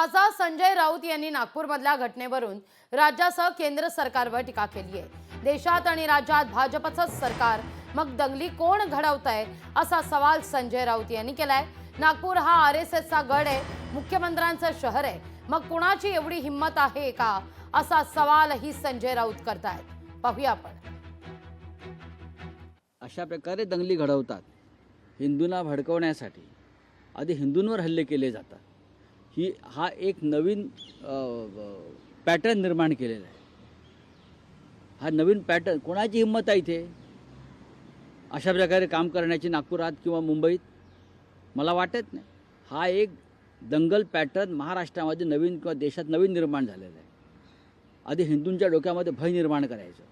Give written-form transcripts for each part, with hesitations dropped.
खासदार संजय राऊत यांनी नागपूरमधल्या घटनेवरून राज्यासह केंद्र सरकारवर टीका केली आहे। देशात आणि राज्यात भाजपचंच सरकार, मग दंगली कोण घडवतंय असा सवाल संजय राऊत यांनी केलाय। नागपूर हा आरएसएसचा गड आहे, मुख्यमंत्र्यांचं शहर आहे, मग कुणाची एवढी हिम्मत आहे का असा सवालही संजय राऊत करतायत। पाहूया आपण। अशा प्रकारे दंगली घडवतात, हिंदूंना भडकवण्यासाठी आधी हिंदूंवर हल्ले केले जातात। हा एक नवीन पॅटर्न निर्माण केलेला आहे। हा नवीन पॅटर्न, कोणाची हिम्मत आहे इथे अशा प्रकारे काम करण्याची नागपुरात किंवा मुंबईत? मला वाटत नाही। हा एक दंगल पॅटर्न महाराष्ट्रामध्ये नवीन किंवा देशात नवीन निर्माण झालेला आहे। आधी हिंदूंच्या डोक्यामध्ये भय निर्माण करायचं,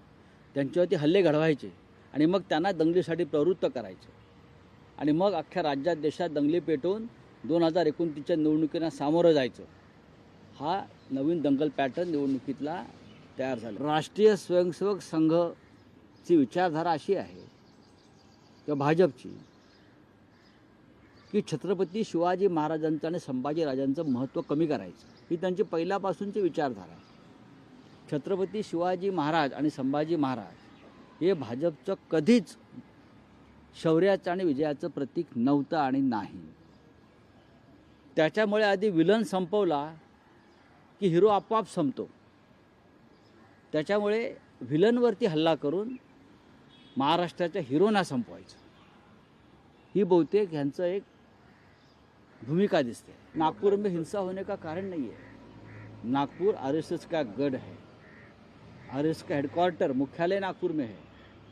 त्यांच्यावरती हल्ले घडवायचे आणि मग त्यांना दंगलीसाठी प्रवृत्त करायचं आणि मग अख्ख्या राज्यात देशात दंगली पेटवून 2029च्या निवडणुकीला सामोरं जायचं। हा नवीन दंगल पॅटर्न निवडणुकीतला तयार झाला। राष्ट्रीय स्वयंसेवक संघची विचारधारा अशी आहे किंवा भाजपची की छत्रपती शिवाजी महाराजांचं आणि संभाजीराजांचं महत्त्व कमी करायचं, ही त्यांची पहिल्यापासूनची विचारधारा आहे। छत्रपती शिवाजी महाराज आणि संभाजी महाराज हे भाजपचं कधीच शौर्याचं आणि विजयाचं प्रतीक नव्हतं आणि नाही। त्याच्यामुळे आधी विलन संपवला की हिरो आपोआप संपतो। त्याच्यामुळे विलनवरती हल्ला करून महाराष्ट्राच्या हिरोना संपवायचं, ही बहुतेक ह्यांचं एक भूमिका दिसते। नागपुर में हिंसा होने का कारण नहीं है। नागपुर आरएसएस का गढ़ है, आरएसएस का हेडक्वार्टर मुख्यालय नागपुर में है।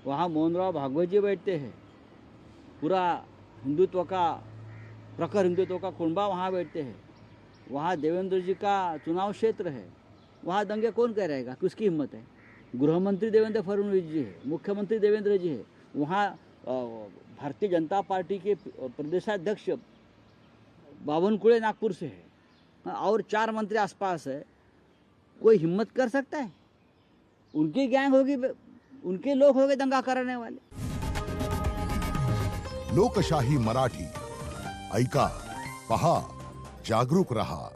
वहाँ मोहनराव भागवत जी बैठते हैं, पूरा हिंदुत्व का प्रखर हिंदुत्व का कुनबा वहाँ बैठते हैं। वहाँ देवेंद्र जी का चुनाव क्षेत्र है, वहाँ दंगे कौन कह रहेगा कि उसकी हिम्मत है? गृहमंत्री देवेंद्र फडणवीस जी है, मुख्यमंत्री देवेंद्र जी है, वहाँ भारतीय जनता पार्टी के प्रदेशाध्यक्ष बावनकुळे नागपुर से है और 4 मंत्री आसपास है। कोई हिम्मत कर सकता है? उनकी गैंग होगी, उनके लोग होंगे दंगा करने वाले। लोकशाही मराठी ऐका, पहा, जागरूक रहा।